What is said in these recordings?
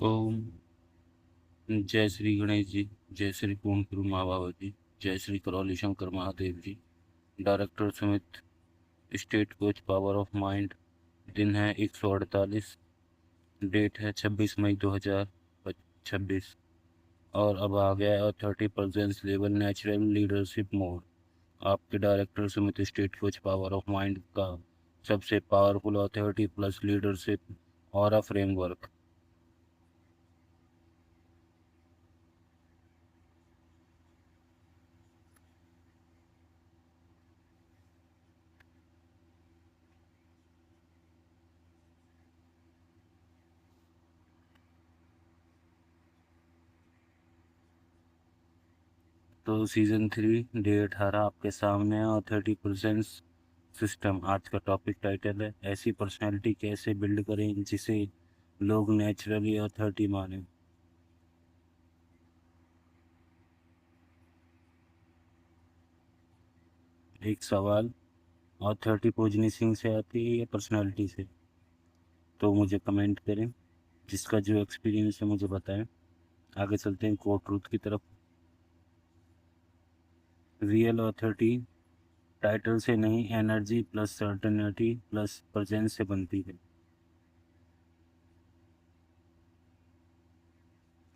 ओम। जय श्री गणेश जी। जय श्री पूर्ण गुरु माँ बाबा जी। जय Shri Karauli Shankar Mahadev ji. Director Sumit. State coach power of mind. दिन है 148। डेट है 26 मई 2026। और अब आ गया है 30% लेवल नेचुरल लीडरशिप मोड। आपके director Sumit state coach power of mind का सबसे पावरफुल अथॉरिटी प्लस लीडरशिप और फ्रेमवर्क। तो सीजन 3 डे 18 आपके सामने है और 30% सिस्टम आज का टॉपिक टाइटल है। ऐसी पर्सनैलिटी कैसे बिल्ड करें जिसे लोग नेचुरली अथॉरिटी माने। एक सवाल, अथॉरिटी पोजीशनिंग से आती है या पर्सनैलिटी से? तो मुझे कमेंट करें। जिसका जो एक्सपीरियंस है मुझे बताएं। आगे चलते हैं कोर ट्रूथ की तरफ। रियल अथॉरिटी टाइटल से नहीं, energy plus certainty plus presence से बनती है।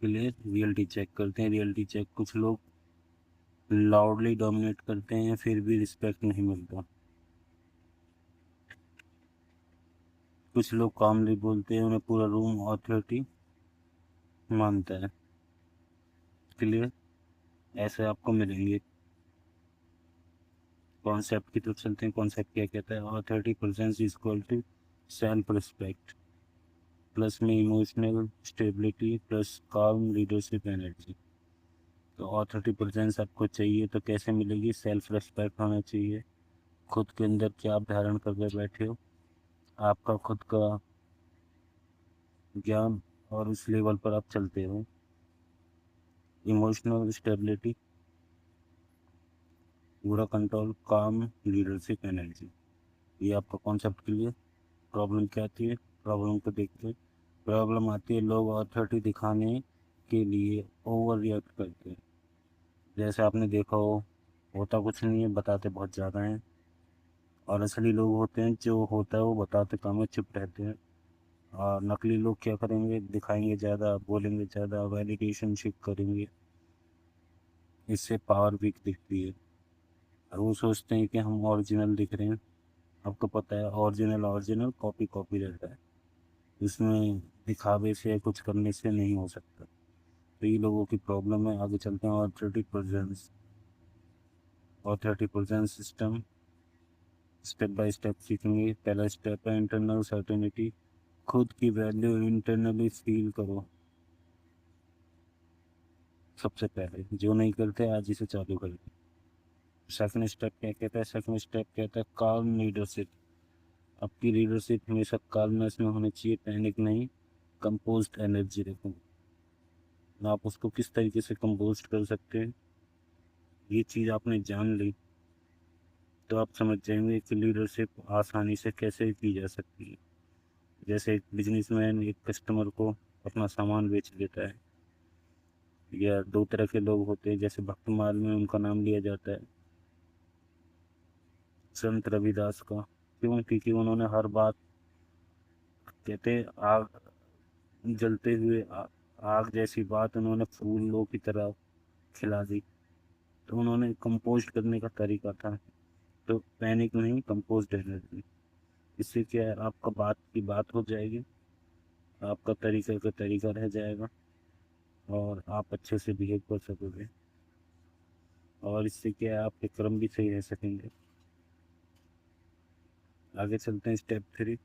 क्लियर। रियलिटी चेक करते हैं। रियलिटी चेक, कुछ लोग लाउडली डोमिनेट करते हैं फिर भी रिस्पेक्ट नहीं मिलता। कुछ लोग कामली बोलते हैं, उन्हें पूरा रूम अथॉरिटी मानता है। क्लियर। ऐसे आपको मिलेंगे। कॉन्सेप्ट की तरफ चलते हैं। कॉन्सेप्ट क्या कहता है? Authority presence is equal to self respect plus में emotional stability plus calm leadership energy. तो अथॉरिटी प्रेजेंस आपको चाहिए तो कैसे मिलेगी? सेल्फ रिस्पेक्ट होना चाहिए। खुद के अंदर क्या आप धारण करके बैठे हो, आपका खुद का ज्ञान, और उस लेवल पर आप चलते हो। इमोशनल स्टेबिलिटी, पूरा कंट्रोल, काम, लीडरशिप एनर्जी। ये आपका कॉन्सेप्ट क्लियर। प्रॉब्लम क्या आती है? प्रॉब्लम को देखते हैं। प्रॉब्लम आती है लोग अथॉरिटी दिखाने के लिए ओवर रिएक्ट करते हैं। जैसे आपने देखा हो, होता कुछ नहीं है, बताते बहुत ज़्यादा हैं। और असली लोग होते हैं, जो होता है वो बताते कम है, चुप रहते हैं। और नकली लोग क्या करेंगे? दिखाएंगे ज़्यादा, बोलेंगे ज़्यादा, वैलिडेशन शिप करेंगे। इससे पावर वीक दिखती है। और वो सोचते हैं कि हम ओरिजिनल दिख रहे हैं। आपको पता है ओरिजिनल ओरिजिनल, कॉपी कॉपी रहता है। इसमें दिखावे से या कुछ करने से नहीं हो सकता। तो ये लोगों की प्रॉब्लम है। आगे चलते हैं। Authoritative presence system step by step सीखेंगे। पहला स्टेप है इंटरनल सर्टेनिटी। खुद की वैल्यू इंटरनली फील करो। सबसे पहले जो नहीं करते आज इसे चालू करें। सेकंड स्टेप क्या कहता है? सेकंड स्टेप कहता है काम लीडरशिप। आपकी लीडरशिप हमेशा काल्मनेस में होनी चाहिए, पैनिक नहीं। कंपोज्ड एनर्जी रखें। आप उसको किस तरीके से कंपोज कर सकते हैं, ये चीज़ आपने जान ली तो आप समझ जाएंगे कि लीडरशिप आसानी से कैसे की जा सकती है। जैसे एक बिजनेसमैन एक कस्टमर को अपना सामान बेच देता है। या दो तरह के लोग होते हैं, जैसे भक्तमाल में उनका नाम लिया जाता है संत रविदास का। क्यों? क्योंकि उन्होंने हर बात, कहते आग जलते हुए आग जैसी बात उन्होंने फूलों की तरह खिला दी। तो उन्होंने कंपोस्ट करने का तरीका था। तो पैनिक नहीं, कंपोज्ड एनर्जी। इससे क्या है, आपका बात की बात हो जाएगी, आपका तरीका का तरीका रह जाएगा, और आप अच्छे से बिहेव कर सकोगे। और इससे क्या है, आपके कर्म भी सही रह सकेंगे। आगे चलते हैं step 3।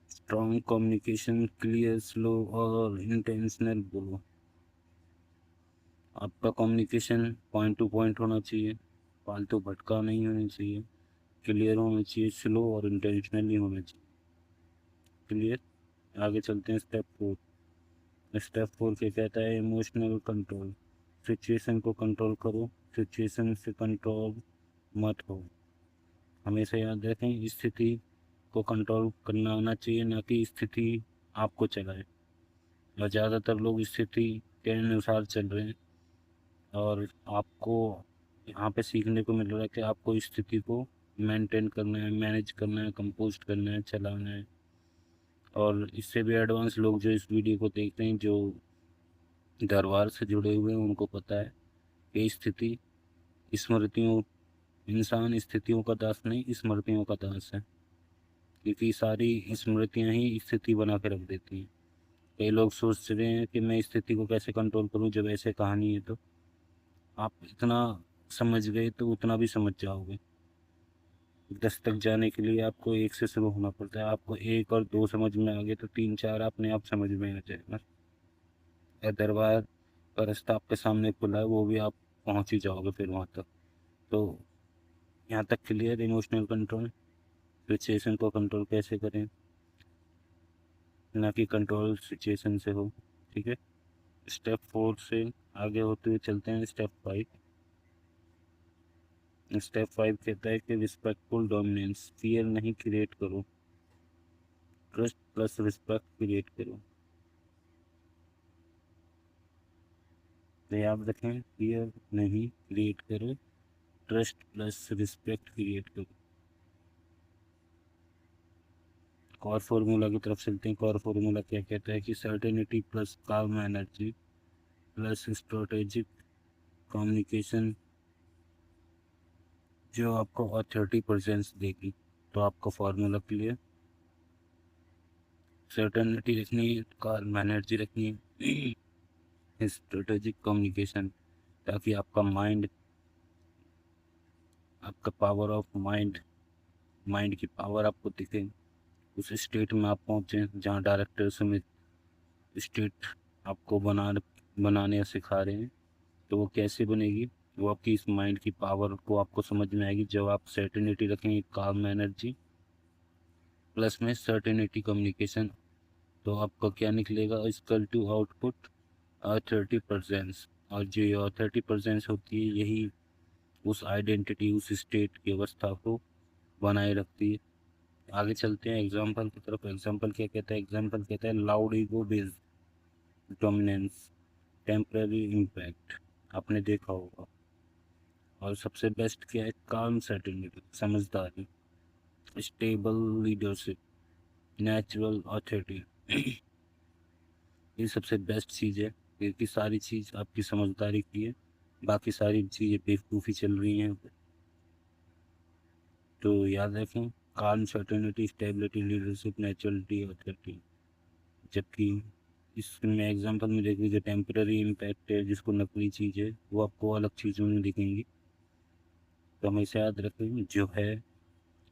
Strong communication, clear, slow और इंटेंशनल बोलो। आपका कम्युनिकेशन पॉइंट टू पॉइंट होना चाहिए, फालतू भटका नहीं होना चाहिए, क्लियर होना चाहिए, स्लो और इंटेंशनली होना चाहिए। क्लियर। आगे चलते हैं स्टेप 4। स्टेप 4 क्या कहता है? Emotional control. सिचुएशन को कंट्रोल करो, सिचुएशन से कंट्रोल मत हो। हमेशा याद रखें, स्थिति को कंट्रोल करना आना चाहिए, ना कि स्थिति आपको चलाए। और ज़्यादातर लोग स्थिति के अनुसार चल रहे हैं, और आपको यहाँ पे सीखने को मिल रहा है कि आपको स्थिति को मेंटेन करना है, मैनेज करना है, कंपोस्ट करना है, चलाना है। और इससे भी एडवांस लोग जो इस वीडियो को देखते हैं, जो दरबार से जुड़े हुए हैं, उनको पता है कि स्थिति स्मृतियों इंसान स्थितियों का दास नहीं, स्मृतियों का दास है। क्योंकि सारी स्मृतियाँ ही स्थिति बना के रख देती हैं। कई लोग सोच रहे हैं कि मैं स्थिति को कैसे कंट्रोल करूं, जब ऐसे कहानी है। तो आप इतना समझ गए तो उतना भी समझ जाओगे। 10 तक जाने के लिए आपको 1 से शुरू होना पड़ता है। आपको 1 और 2 समझ में आ गए तो 3 4 अपने आप समझ में आ जाएगा। या दरबार का रास्ता आपके सामने खुला है, वो भी आप पहुंच ही जाओगे फिर वहां तक। तो यहाँ तक क्लियर? इमोशनल कंट्रोल, सिचुएशन को कंट्रोल कैसे करें, ना कि कंट्रोल सिचुएशन से हो। ठीक है। स्टेप 4 से आगे होते हुए चलते हैं स्टेप 5। स्टेप 5 कहता है कि रिस्पेक्टफुल डोमिनेंस। फियर नहीं क्रिएट करो, ट्रस्ट प्लस रिस्पेक्ट क्रिएट करो। तो याद रखें, फियर नहीं क्रिएट करो, ट्रस्ट प्लस रिस्पेक्ट क्रिएट करो। कॉर फॉर्मूला की तरफ चलते हैं। कॉर फॉर्मूला क्या कहता है कि सर्टेनिटी प्लस काम एनर्जी प्लस स्ट्रेटेजिक कम्युनिकेशन जो आपको ऑथोरिटी प्रेजेंस देगी। तो आपका फॉर्मूला क्लियर? सर्टेनिटी रखनी है, काम एनर्जी रखनी है, स्ट्रेटेजिक कम्युनिकेशन, ताकि आपका माइंड, आपका पावर ऑफ माइंड, माइंड की पावर आपको दिखे। उस स्टेट में आप पहुँचे जहाँ डायरेक्टर समेत स्टेट आपको बनाने सिखा रहे हैं। तो वो कैसे बनेगी? वो आपकी इस माइंड की पावर को आपको समझ में आएगी जब आप सर्टेनिटी रखेंगे, काम एनर्जी प्लस में सर्टेनिटी कम्युनिकेशन। तो आपका क्या निकलेगा? Equal to output authority presence. और जो ये ऑथोरिटी प्रेजेंस होती है, यही उस आइडेंटिटी, उस स्टेट की अवस्था को बनाए रखती है। आगे चलते हैं एग्जाम्पल की तरफ। एग्जाम्पल क्या कहता है? एग्जाम्पल कहता है loud ego based dominance, temporary impact. आपने देखा होगा। और सबसे बेस्ट क्या है? काम सर्टेनिटी, समझदारी, स्टेबल लीडरशिप, नेचुरल अथॉरिटी। ये सबसे बेस्ट चीज़ है, क्योंकि सारी चीज़ आपकी समझदारी की है, बाकी सारी चीज़ें बेवकूफ़ी चल रही हैं। तो याद रखें, काम certainty, stability, leadership, naturality, authority. जबकि इसमें एग्जांपल में देखिए, जो टेम्पररी इम्पैक्ट है, जिसको नकली चीज़ है, वो आपको अलग चीज़ों में दिखेंगी। तो हमेशा याद रखें, जो है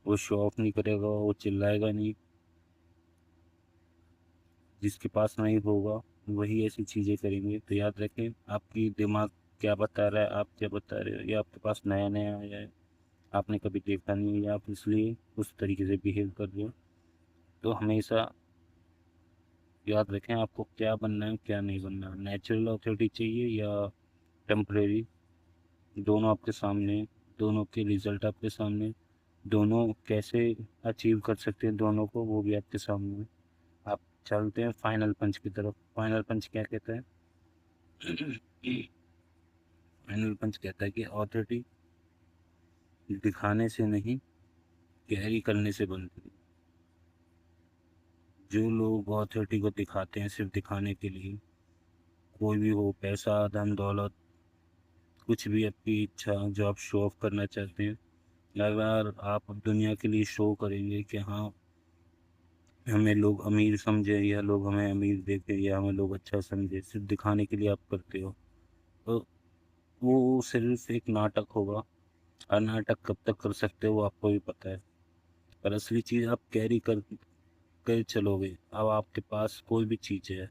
वो शो ऑफ नहीं करेगा, वो चिल्लाएगा नहीं। जिसके पास नहीं होगा वही ऐसी चीज़ें करेंगे। तो याद रखें, आपकी दिमाग क्या बता रहा है, आप क्या बता रहे हो, ये आपके पास नया नया आया है, आपने कभी देखा नहीं है, आप इसलिए उस तरीके से बिहेव कर रहे हो। तो हमेशा याद रखें, आपको क्या बनना है, क्या नहीं बनना। नेचुरल अथॉरिटी चाहिए या टेम्परेरी, दोनों आपके सामने, दोनों के रिजल्ट आपके सामने, दोनों कैसे अचीव कर सकते हैं दोनों को, वो भी आपके सामने है। आप चलते हैं फाइनल पंच की तरफ। फाइनल पंच क्या कहता है? फाइनल पंच कहता है कि अथॉरिटी दिखाने से नहीं, कैरी करने से बनती है। जो लोग अथॉरिटी को दिखाते हैं सिर्फ दिखाने के लिए, कोई भी हो, पैसा, धन दौलत, कुछ भी आपकी इच्छा जो आप शो ऑफ करना चाहते हैं, अगर आप दुनिया के लिए शो करेंगे कि हाँ, हमें लोग अमीर समझे, या लोग हमें अमीर देखें, या हमें लोग अच्छा समझे, सिर्फ दिखाने के लिए आप करते हो, तो वो सिर्फ एक नाटक होगा। और नाटक कब तक कर सकते हो वो आपको भी पता है। पर असली चीज़ आप कैरी कर चलोगे। अब आपके पास कोई भी चीज़ है,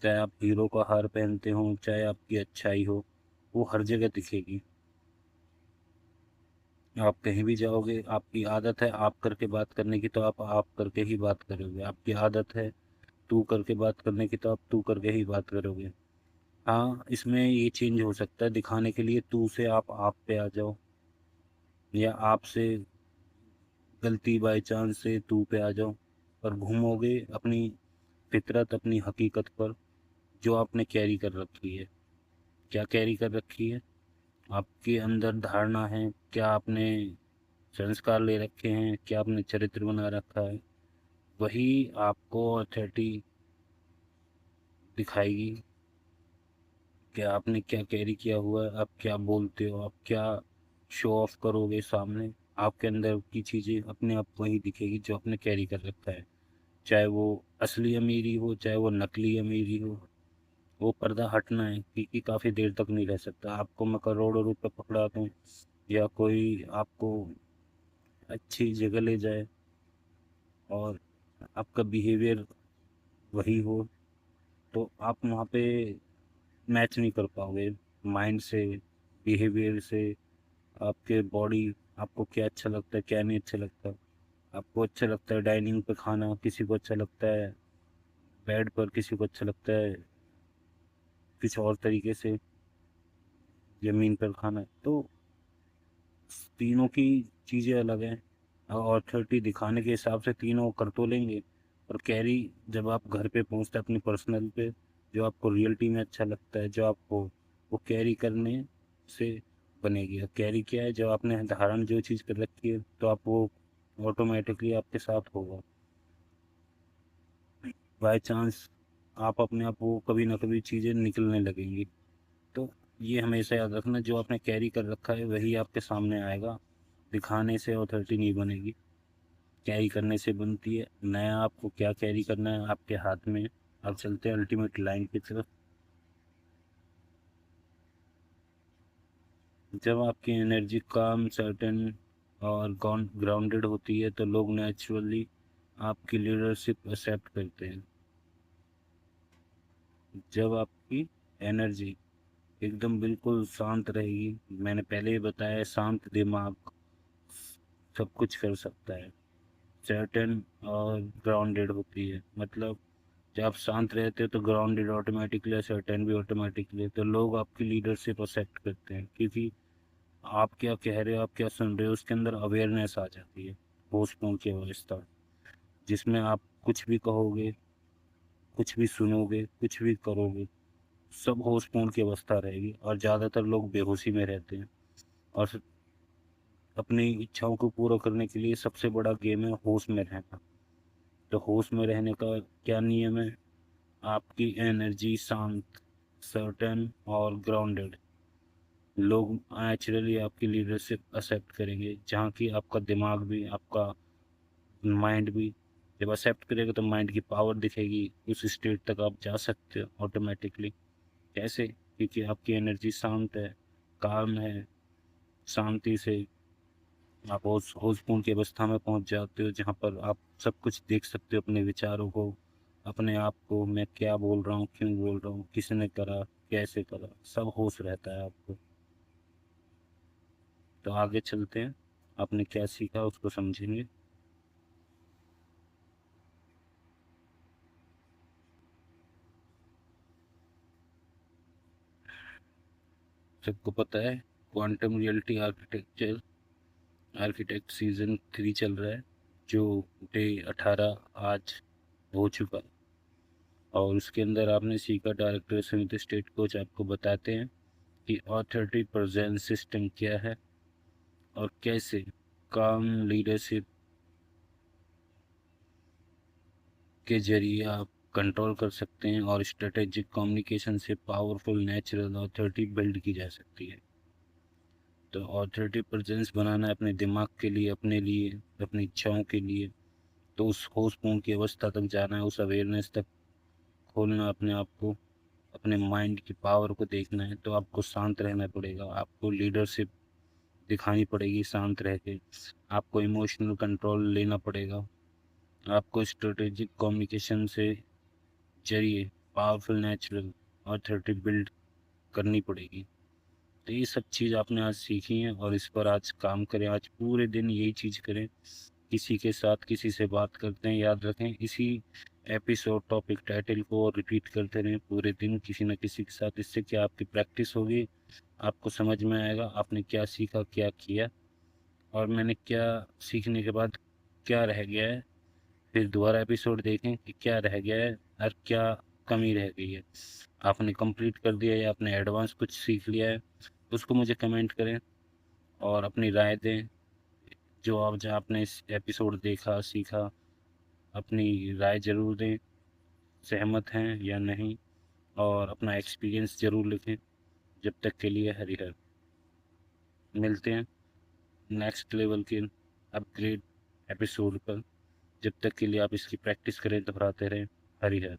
चाहे आप हीरो का हार पहनते हो, चाहे आपकी अच्छाई हो, वो हर जगह दिखेगी। आप कहीं भी जाओगे, आपकी आदत है आप करके बात करने की, तो आप करके ही बात करोगे। आपकी आदत है तू करके बात करने की तो आप तू करके ही बात करोगे। हाँ, इसमें ये चेंज हो सकता है, दिखाने के लिए तू से आप पे आ जाओ, या आप से गलती बाई चांस से तू पे आ जाओ, पर घूमोगे अपनी फितरत, अपनी हकीकत पर, जो आपने कैरी कर रखी है। क्या कैरी कर रखी है? आपके अंदर धारणा है, क्या आपने संस्कार ले रखे हैं, क्या आपने चरित्र बना रखा है, वही आपको अथॉरिटी दिखाएगी कि आपने क्या कैरी किया हुआ है, आप क्या बोलते हो, आप क्या शो ऑफ करोगे सामने। आपके अंदर की चीज़ें अपने आप वही दिखेगी जो आपने कैरी कर रखा है, चाहे वो असली अमीरी हो, चाहे वो नकली अमीरी हो। वो पर्दा हटना है, क्योंकि काफ़ी देर तक नहीं रह सकता। आपको मैं करोड़ों रुपए पकड़ा दूँ, या कोई आपको अच्छी जगह ले जाए और आपका बिहेवियर वही हो, तो आप वहाँ पे मैच नहीं कर पाओगे माइंड से, बिहेवियर से। आपके बॉडी, आपको क्या अच्छा लगता है, क्या नहीं अच्छा लगता। आपको अच्छा लगता है डाइनिंग पे खाना, किसी को अच्छा लगता है बेड पर, किसी को अच्छा लगता है कुछ और तरीके से ज़मीन पर खाना। तो तीनों की चीज़ें अलग हैं, और 30 दिखाने के हिसाब से तीनों कर तो लेंगे, पर कैरी जब आप घर पे पहुंचते हैं अपनी पर्सनल पे, जो आपको रियलिटी में अच्छा लगता है, जो आपको, वो कैरी करने से बनेगी। और कैरी क्या है? जब आपने धारण जो चीज़ कर रखी है, तो आप वो ऑटोमेटिकली आपके साथ होगा। बाय चांस आप अपने आप वो कभी ना कभी चीज़ें निकलने लगेंगी। तो ये हमेशा याद रखना, जो आपने कैरी कर रखा है वही आपके सामने आएगा। दिखाने से अथॉरिटी नहीं बनेगी, कैरी करने से बनती है। नया आपको क्या कैरी करना है आपके हाथ में। अब चलते हैं अल्टीमेट लाइन की तरफ। जब आपकी एनर्जी काम, सर्टेन और ग्राउंडेड होती है, तो लोग नेचुरली आपकी लीडरशिप एक्सेप्ट करते हैं। जब आपकी एनर्जी एकदम बिल्कुल शांत रहेगी, मैंने पहले ही बताया, शांत दिमाग सब कुछ कर सकता है। सर्टेन और ग्राउंडेड होती है, मतलब जब आप शांत रहते हो तो ग्राउंडेड ऑटोमेटिकली, सर्टेन भी ऑटोमेटिकली, तो लोग आपकी लीडरशिप एक्सेप्ट करते हैं, क्योंकि आप क्या कह रहे हो, आप क्या सुन रहे हो, उसके अंदर अवेयरनेस आ जाती है, होशपूर्ण की अवस्था, जिसमें आप कुछ भी कहोगे, कुछ भी सुनोगे, कुछ भी करोगे, सब होशपूर्ण की अवस्था रहेगी। और ज़्यादातर लोग बेहोशी में रहते हैं। और अपनी इच्छाओं को पूरा करने के लिए सबसे बड़ा गेम है होश में रहना। तो होश में रहने का क्या नियम है? आपकी एनर्जी शांत, सर्टेन और ग्राउंडेड, लोग नेचुरली आपकी लीडरशिप एक्सेप्ट करेंगे, जहाँ की आपका दिमाग भी, आपका माइंड भी जब एक्सेप्ट करेगा तो माइंड की पावर दिखेगी, उस स्टेट तक आप जा सकते हो ऑटोमेटिकली। कैसे? क्योंकि आपकी एनर्जी शांत है, काम है, शांति से आप होशपूर्ण की अवस्था में पहुंच जाते हो, जहाँ पर आप सब कुछ देख सकते हो, अपने विचारों को, अपने आप को, मैं क्या बोल रहा हूँ, क्यों बोल रहा हूँ, किसने करा, कैसे करा, सब होश रहता है आपको। तो आगे चलते हैं, आपने क्या सीखा उसको समझेंगे। सबको पता है क्वांटम रियलिटी आर्किटेक्ट सीजन 3 चल रहा है, जो डे 18 आज हो चुका है। और उसके अंदर आपने सीखा, डायरेक्टर सुमित स्टेट कोच आपको बताते हैं कि ऑथोरिटी प्रेजेंस सिस्टम क्या है, और कैसे काम लीडरशिप के जरिए आप कंट्रोल कर सकते हैं, और स्ट्रेटेजिक कम्युनिकेशन से पावरफुल नेचुरल ऑथोरिटी बिल्ड की जा सकती है। तो ऑथोरिटी प्रेजेंस बनाना है अपने दिमाग के लिए, अपने लिए, अपनी इच्छाओं के लिए, तो उस होशपूर्ण की अवस्था तक जाना है, उस अवेयरनेस तक खोलना अपने आप को, अपने माइंड की पावर को देखना है, तो आपको शांत रहना पड़ेगा, आपको लीडरशिप दिखानी पड़ेगी शांत रह के, आपको इमोशनल कंट्रोल लेना पड़ेगा, आपको स्ट्रेटेजिक कम्युनिकेशन से जरिए पावरफुल नेचुरल अथॉरिटी बिल्ड करनी पड़ेगी। तो ये सब चीज़ आपने आज सीखी हैं, और इस पर आज काम करें, आज पूरे दिन यही चीज़ करें किसी के साथ किसी से बात करते हैं, याद रखें इसी एपिसोड टॉपिक टाइटल को रिपीट करते रहें पूरे दिन किसी न किसी के साथ। इससे क्या आपकी प्रैक्टिस होगी, आपको समझ में आएगा आपने क्या सीखा क्या किया और मैंने क्या सीखने के बाद क्या रह गया है। फिर दोबारा एपिसोड देखें कि क्या रह गया है और क्या कमी रह गई है, आपने कंप्लीट कर दिया या आपने एडवांस कुछ सीख लिया है, उसको मुझे कमेंट करें और अपनी राय दें। जो आप जहाँ आपने इस एपिसोड देखा सीखा, अपनी राय ज़रूर दें, सहमत हैं या नहीं, और अपना एक्सपीरियंस ज़रूर लिखें। जब तक के लिए हरिहर। मिलते हैं नेक्स्ट लेवल के अपग्रेड एपिसोड पर। जब तक के लिए आप इसकी प्रैक्टिस करें, दोहराते रहें। हरिहर।